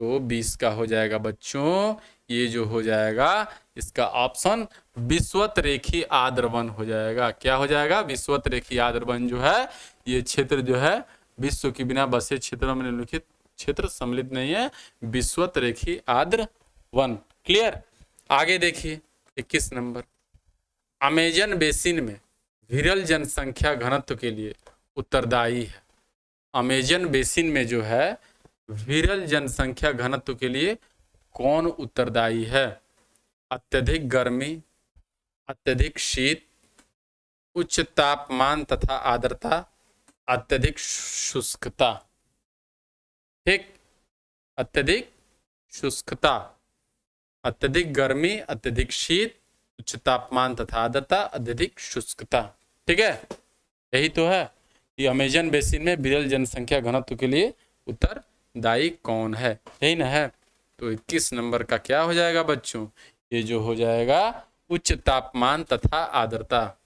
तो 20 का हो जाएगा बच्चों, ये जो हो जाएगा इसका ऑप्शन विषुवत रेखी आर्द्र वन हो जाएगा। क्या हो जाएगा? विषुवत रेखी आर्द्र वन जो है, ये क्षेत्र जो है विश्व के बिना बसे क्षेत्रों में निम्नलिखित क्षेत्र सम्मिलित नहीं है, विषुवत रेखी आर्द्र वन। क्लियर। आगे देखिए 21 नंबर। अमेजन बेसिन में विरल जनसंख्या घनत्व के लिए उत्तरदायी है। अमेजन बेसिन में जो है विरल जनसंख्या घनत्व के लिए कौन उत्तरदायी है? अत्यधिक गर्मी, अत्यधिक शीत, उच्च तापमान तथा आर्द्रता, अत्यधिक शुष्कता। ठीक, अत्यधिक शुष्कता, अत्यधिक गर्मी, अत्यधिक शीत, उच्च तापमान तथा आर्द्रता, अत्यधिक शुष्कता। ठीक है, यही तो है कि अमेजन बेसिन में विरल जनसंख्या घनत्व के लिए उत्तरदायी कौन है, यही ना है। तो 21 नंबर का क्या हो जाएगा बच्चों? ये जो हो जाएगा उच्च तापमान तथा आर्द्रता।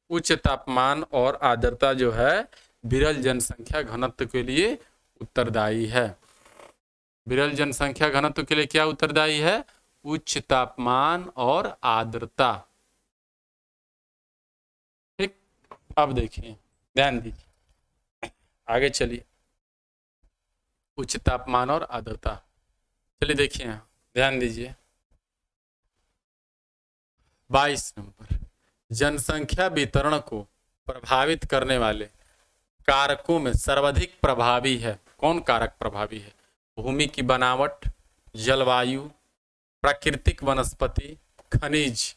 उच्च तापमान और आर्द्रता जो है विरल जनसंख्या घनत्व के लिए उत्तरदायी है। विरल जनसंख्या घनत्व के लिए क्या उत्तरदायी है? उच्च तापमान और आर्द्रता। ठीक, अब देखिए, ध्यान दीजिए, आगे चलिए। उच्च तापमान और आर्द्रता, चलिए देखिए, ध्यान दीजिए। 22 नंबर। जनसंख्या वितरण को प्रभावित करने वाले कारकों में सर्वाधिक प्रभावी है। कौन कारक प्रभावी है? भूमि की बनावट, जलवायु, प्राकृतिक वनस्पति, खनिज।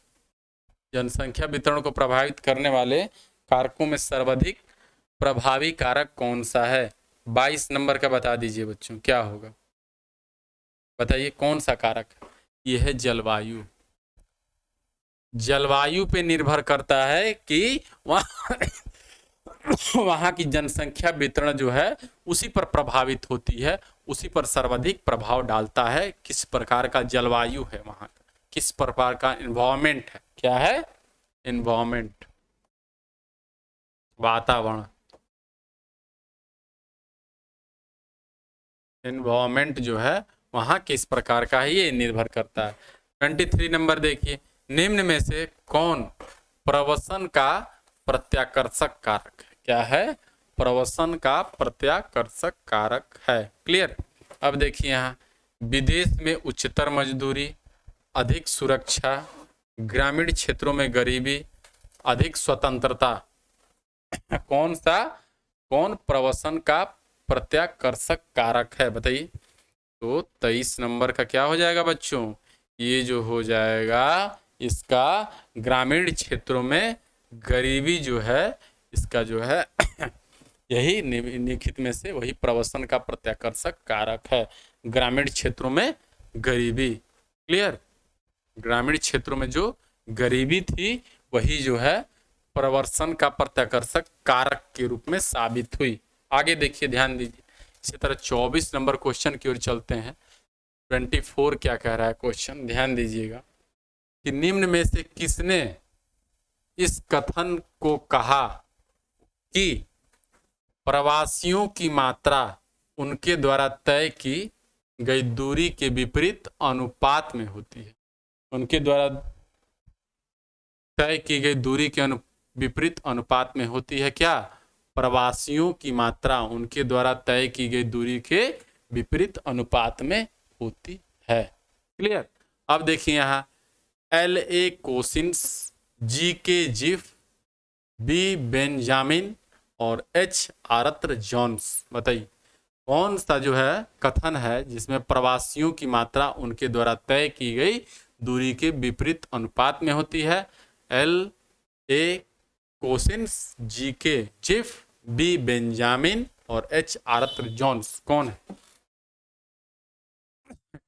जनसंख्या वितरण को प्रभावित करने वाले कारकों में सर्वाधिक प्रभावी कारक कौन सा है? 22 नंबर का बता दीजिए बच्चों, क्या होगा? बताइए कौन सा कारक है? यह है जलवायु। जलवायु पे निर्भर करता है कि वहाँ की जनसंख्या वितरण जो है उसी पर प्रभावित होती है, उसी पर सर्वाधिक प्रभाव डालता है किस प्रकार का जलवायु है वहाँ का, किस प्रकार का इन्वायरमेंट है। क्या है? इन्वायरमेंट, वातावरण। इन्वायरमेंट जो है वहाँ किस प्रकार का है, ये निर्भर करता है। 23 नंबर देखिए। निम्न में से कौन प्रवसन का प्रत्याकर्षक कारक है? क्या है? प्रवसन का प्रत्याकर्षक कारक है। क्लियर। अब देखिए यहाँ, विदेश में उच्चतर मजदूरी, अधिक सुरक्षा, ग्रामीण क्षेत्रों में गरीबी, अधिक स्वतंत्रता। कौन प्रवसन का प्रत्याकर्षक कारक है? बताइए। तो 23 नंबर का क्या हो जाएगा बच्चों? ये जो हो जाएगा इसका ग्रामीण क्षेत्रों में गरीबी जो है, इसका जो है यही निम्नलिखित में से वही प्रवसन का प्रत्याकर्षक कारक है। ग्रामीण क्षेत्रों में गरीबी। क्लियर। ग्रामीण क्षेत्रों में जो गरीबी थी वही जो है प्रवर्सन का प्रत्याकर्षक कारक के रूप में साबित हुई। आगे देखिए, ध्यान दीजिए। इसी तरह 24 नंबर क्वेश्चन की ओर चलते हैं। 24 क्या कह रहा है क्वेश्चन, ध्यान दीजिएगा कि निम्न में से किसने इस कथन को कहा कि प्रवासियों की मात्रा उनके द्वारा तय की गई दूरी के विपरीत अनुपात में होती है। उनके द्वारा तय की गई दूरी के विपरीत अनुपात में होती है क्या? प्रवासियों की मात्रा उनके द्वारा तय की गई दूरी के विपरीत अनुपात में होती है। क्लियर? अब देखिए यहाँ L.A. कोसिन्स, G.K. GIF, B. Benjamin और H. आरत्र जोन्स। बताइए कौन सा जो है कथन है जिसमें प्रवासियों की मात्रा उनके द्वारा तय की गई दूरी के विपरीत अनुपात में होती है? L.A. कोसिन्स, G.K. GIF, B. Benjamin और H. आरत्र जोन्स। कौन है?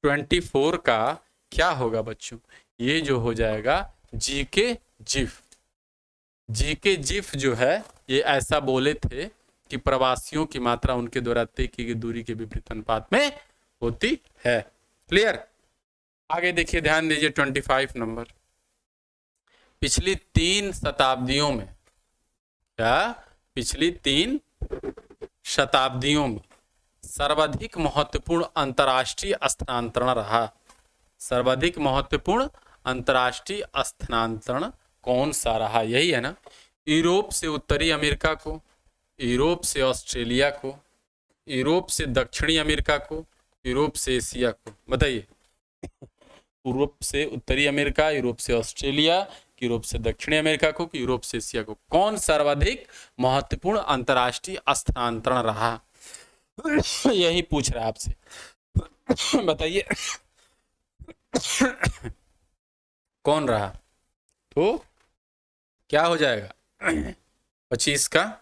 24 का क्या होगा बच्चों? ये जो हो जाएगा G.K. जिफ। G.K. जिफ जो है ये ऐसा बोले थे कि प्रवासियों की मात्रा उनके द्वारा तय की गई दूरी के विपरीत अनुपात में होती है। क्लियर? आगे देखिए, ध्यान दीजिए 25 नंबर। पिछली 3 शताब्दियों में क्या? पिछली 3 शताब्दियों में सर्वाधिक महत्वपूर्ण अंतर्राष्ट्रीय स्थानांतरण रहा। सर्वाधिक महत्वपूर्ण अंतर्राष्ट्रीय स्थानांतरण कौन सा रहा? यही है ना, यूरोप से उत्तरी अमेरिका को, यूरोप से ऑस्ट्रेलिया को, यूरोप से दक्षिणी अमेरिका को, यूरोप से एशिया को। बताइए, यूरोप से उत्तरी अमेरिका, यूरोप से ऑस्ट्रेलिया, यूरोप से दक्षिणी अमेरिका को, यूरोप से एशिया को, कौन सर्वाधिक महत्वपूर्ण अंतर्राष्ट्रीय स्थानांतरण रहा? यही पूछ रहा है आपसे। बताइए कौन रहा? तो क्या हो जाएगा 25 का?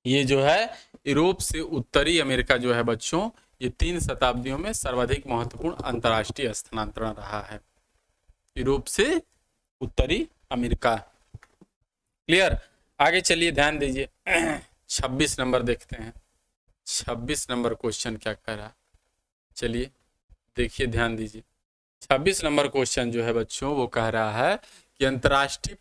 ये जो है यूरोप से उत्तरी अमेरिका जो है बच्चों, ये 3 शताब्दियों में सर्वाधिक महत्वपूर्ण अंतर्राष्ट्रीय स्थानांतरण रहा है, यूरोप से उत्तरी अमेरिका। क्लियर? आगे चलिए, ध्यान दीजिए 26 नंबर देखते हैं। 26 नंबर क्वेश्चन क्या कह रहा है? चलिए देखिए, ध्यान दीजिए। 26 नंबर क्वेश्चन जो है बच्चों वो कह रहा है कि अंतर्राष्ट्रीय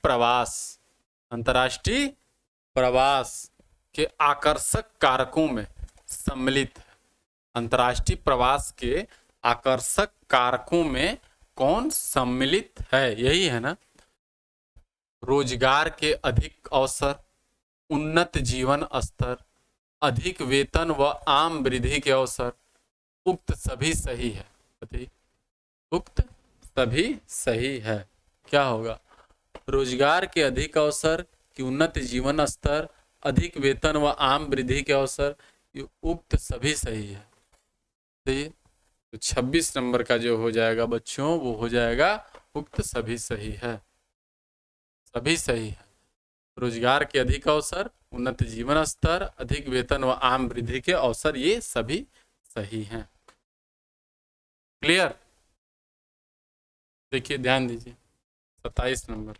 प्रवास के आकर्षक कारकों में सम्मिलित है। अंतर्राष्ट्रीय प्रवास के आकर्षक कारकों में कौन सम्मिलित है? यही है ना, रोजगार के अधिक अवसर, उन्नत जीवन स्तर, अधिक वेतन व आम वृद्धि के अवसर। उक्त सभी सही है। बताइए, उक्त सभी सही है। क्या होगा? रोजगार के अधिक अवसर कि उन्नत जीवन स्तर, अधिक वेतन व आम वृद्धि के अवसर, ये उक्त सभी सही है। तो 26 नंबर का जो हो जाएगा बच्चों वो हो जाएगा उक्त सभी सही है। सभी सही है। रोजगार के अधिक अवसर, उन्नत जीवन स्तर, अधिक वेतन व आम वृद्धि के अवसर, ये सभी सही हैं। क्लियर? देखिए, ध्यान दीजिए 27 नंबर।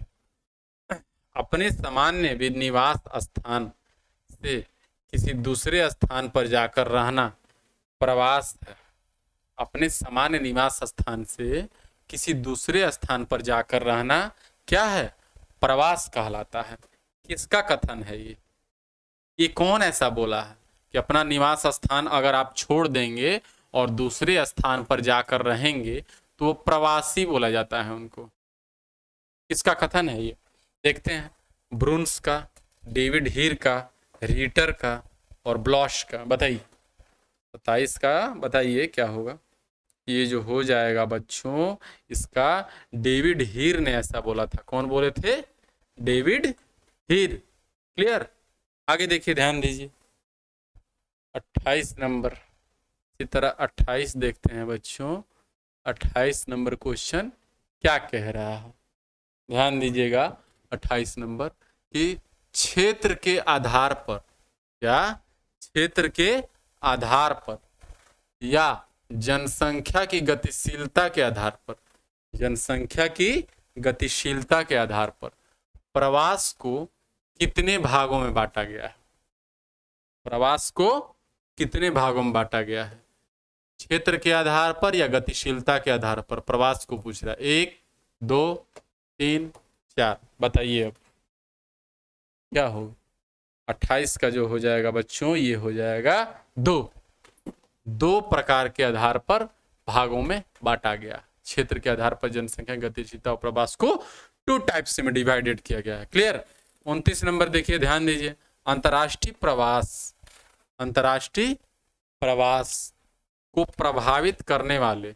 अपने सामान्य निवास स्थान से किसी दूसरे स्थान पर जाकर रहना प्रवास है। अपने सामान्य निवास स्थान से किसी दूसरे स्थान पर जाकर रहना क्या है? प्रवास कहलाता है। किसका कथन है ये? ये कौन ऐसा बोला है कि अपना निवास स्थान अगर आप छोड़ देंगे और दूसरे स्थान पर जाकर रहेंगे तो वो प्रवासी बोला जाता है उनको? किसका कथन है ये? देखते हैं, ब्रून्स का, डेविड हीर का, रीटर का और ब्लॉश का। बताइए 27 का बताइए क्या होगा? ये जो हो जाएगा बच्चों, इसका डेविड हीर ने ऐसा बोला था। कौन बोले थे? डेविड हीर। क्लियर? आगे देखिए, ध्यान दीजिए 28 नंबर। इसी तरह 28 देखते हैं बच्चों। 28 नंबर क्वेश्चन क्या कह रहा है? ध्यान दीजिएगा 28 नंबर कि क्षेत्र के आधार पर, क्या क्षेत्र के आधार पर या जनसंख्या की गतिशीलता के आधार पर, जनसंख्या की गतिशीलता के आधार पर प्रवास को कितने भागों में बांटा गया है? प्रवास को कितने भागों में बांटा गया है? क्षेत्र के आधार पर या गतिशीलता के आधार पर? प्रवास को पूछ रहा है। 1 2 3 4 बताइए अब क्या होगा? 28 का जो हो जाएगा बच्चों, ये हो जाएगा 2 प्रकार के आधार पर भागों में बांटा गया। क्षेत्र के आधार पर जनसंख्या, गतिशीलता और प्रवास को 2 टाइप्स में डिवाइडेड किया गया है। क्लियर? 29 नंबर देखिए, ध्यान दीजिए। अंतर्राष्ट्रीय प्रवास को प्रभावित करने वाले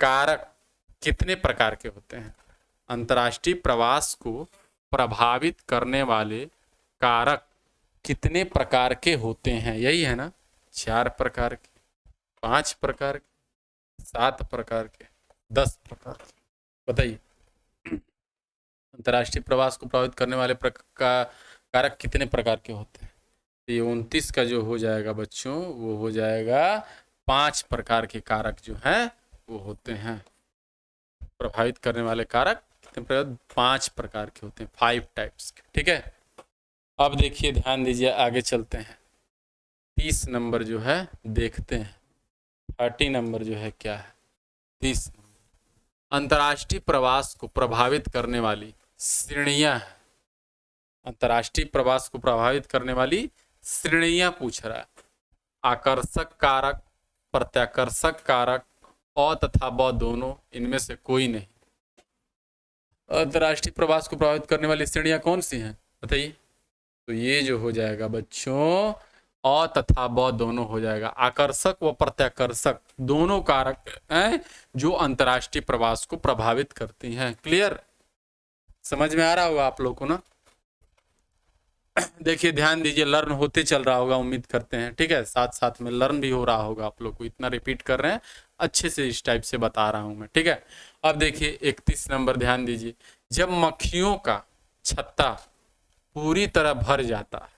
कारक कितने प्रकार के होते हैं? अंतर्राष्ट्रीय प्रवास को प्रभावित करने वाले कारक कितने प्रकार के होते हैं? यही है ना? 4 प्रकार के, 5 प्रकार के, 7 प्रकार के, 10 प्रकार के, बताइए। अंतर्राष्ट्रीय प्रवास को प्रभावित करने वाले कारक कितने प्रकार के होते हैं? ये 29 का जो हो जाएगा बच्चों, वो हो जाएगा 5 प्रकार के कारक जो हैं वो होते हैं। प्रभावित करने वाले कारक कितने प्रकार? 5 प्रकार के होते हैं, 5 टाइप्स के। ठीक है, अब देखिए, ध्यान दीजिए, आगे चलते हैं। 30 नंबर जो है देखते हैं। 30 नंबर जो है क्या है? 30 अंतर्राष्ट्रीय प्रवास को प्रभावित करने वाली श्रेणियां हैं। अंतर्राष्ट्रीय प्रवास को प्रभावित करने वाली श्रेणियां पूछ रहा है। आकर्षक कारक, प्रत्याकर्षक कारक, अ तथा ब दोनों, इनमें से कोई नहीं। अंतर्राष्ट्रीय प्रवास को प्रभावित करने वाली श्रेणियां कौन सी हैं बताइए? तो ये जो हो जाएगा बच्चों, अ तथा ब दोनों हो जाएगा। आकर्षक व प्रत्याकर्षक दोनों कारक हैं जो अंतर्राष्ट्रीय प्रवास को प्रभावित करती हैं। क्लियर? समझ में आ रहा होगा आप लोग को ना? देखिए, ध्यान दीजिए, लर्न होते चल रहा होगा, उम्मीद करते हैं। ठीक है, साथ साथ में लर्न भी हो रहा होगा आप लोग को। इतना रिपीट कर रहे हैं, अच्छे से इस टाइप से बता रहा हूं मैं। ठीक है, अब देखिए 31 नंबर, ध्यान दीजिए। जब मक्खियों का छत्ता पूरी तरह भर जाता है,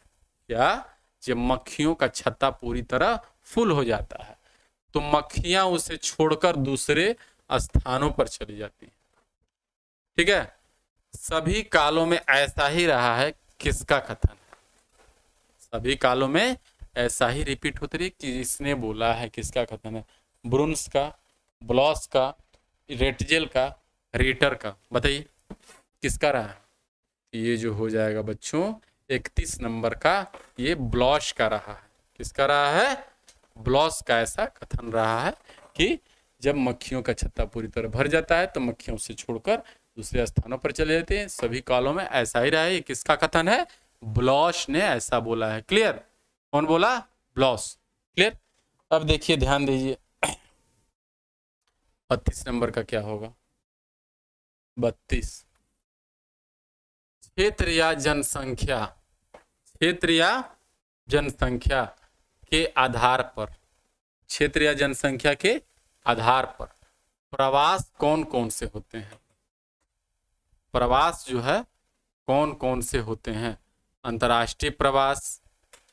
या जब मक्खियों का छत्ता पूरी तरह फुल हो जाता है, तो मक्खियां उसे छोड़कर दूसरे स्थानों पर चली जाती हैं। ठीक है, सभी कालों में ऐसा ही रहा है। किसका कथन है? सभी कालों में ऐसा ही रिपीट होती रही। किसने बोला है? किसका कथन है? ब्रुन्स का, ब्लॉस का, रेटजेल का, रीटर का? बताइए किसका रहा है? ये जो हो जाएगा बच्चों 31 नंबर का, ये ब्लॉस का रहा है। किसका रहा है? ब्लॉस का ऐसा कथन रहा है कि जब मक्खियों का छत्ता पूरी तरह भर जाता है तो मक्खियां उसे छोड़कर दूसरे स्थानों पर चले जाते हैं। सभी कालों में ऐसा ही रहा है। ये किसका कथन है? ब्लॉस ने ऐसा बोला है। क्लियर? कौन बोला? ब्लॉस। क्लियर? अब देखिए, ध्यान दीजिए, 32 नंबर का क्या होगा? 32 क्षेत्र या जनसंख्या, क्षेत्र या जनसंख्या के आधार पर, क्षेत्र या जनसंख्या के आधार पर प्रवास कौन कौन से होते हैं? प्रवास जो है कौन कौन से होते हैं? अंतर्राष्ट्रीय प्रवास,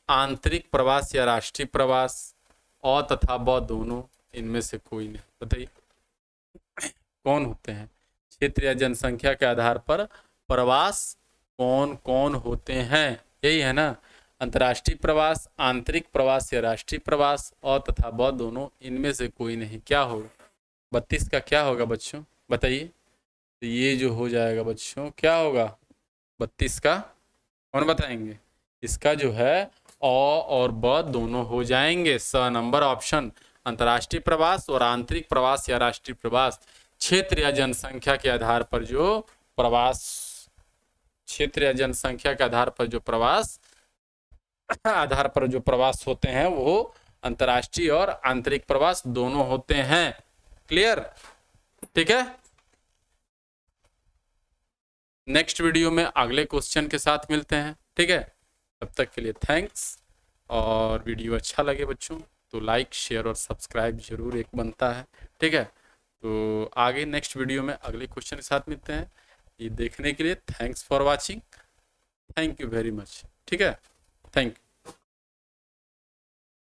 आंतरिक प्रवास या राष्ट्रीय प्रवास, अ तथा ब दोनों, इनमें से कोई नहीं। बताइए कौन होते हैं? क्षेत्र या जनसंख्या के आधार पर प्रवास कौन कौन होते हैं? यही है ना? अंतर्राष्ट्रीय प्रवास, आंतरिक प्रवास या राष्ट्रीय प्रवास, अ तथा ब दोनों, इनमें से कोई नहीं। क्या होगा? 32 का क्या होगा बच्चों? बताइए। तो ये जो हो जाएगा बच्चों, क्या होगा 32 का? कौन बताएंगे? इसका जो है अ और ब दोनों हो जाएंगे। स नंबर ऑप्शन। अंतर्राष्ट्रीय प्रवास और आंतरिक प्रवास या राष्ट्रीय प्रवास, क्षेत्र या जनसंख्या के आधार पर जो प्रवास, क्षेत्र या जनसंख्या के आधार पर जो प्रवास होते हैं वो अंतर्राष्ट्रीय और आंतरिक प्रवास दोनों होते हैं। क्लियर? ठीक है, नेक्स्ट वीडियो में अगले क्वेश्चन के साथ मिलते हैं। ठीक है, तब तक के लिए थैंक्स। और वीडियो अच्छा लगे बच्चों तो लाइक, शेयर और सब्सक्राइब जरूर एक बनता है। ठीक है, तो आगे नेक्स्ट वीडियो में अगले क्वेश्चन के साथ मिलते हैं। ये देखने के लिए thanks for watching. Thank you very much. ठीक है, थैंक यू।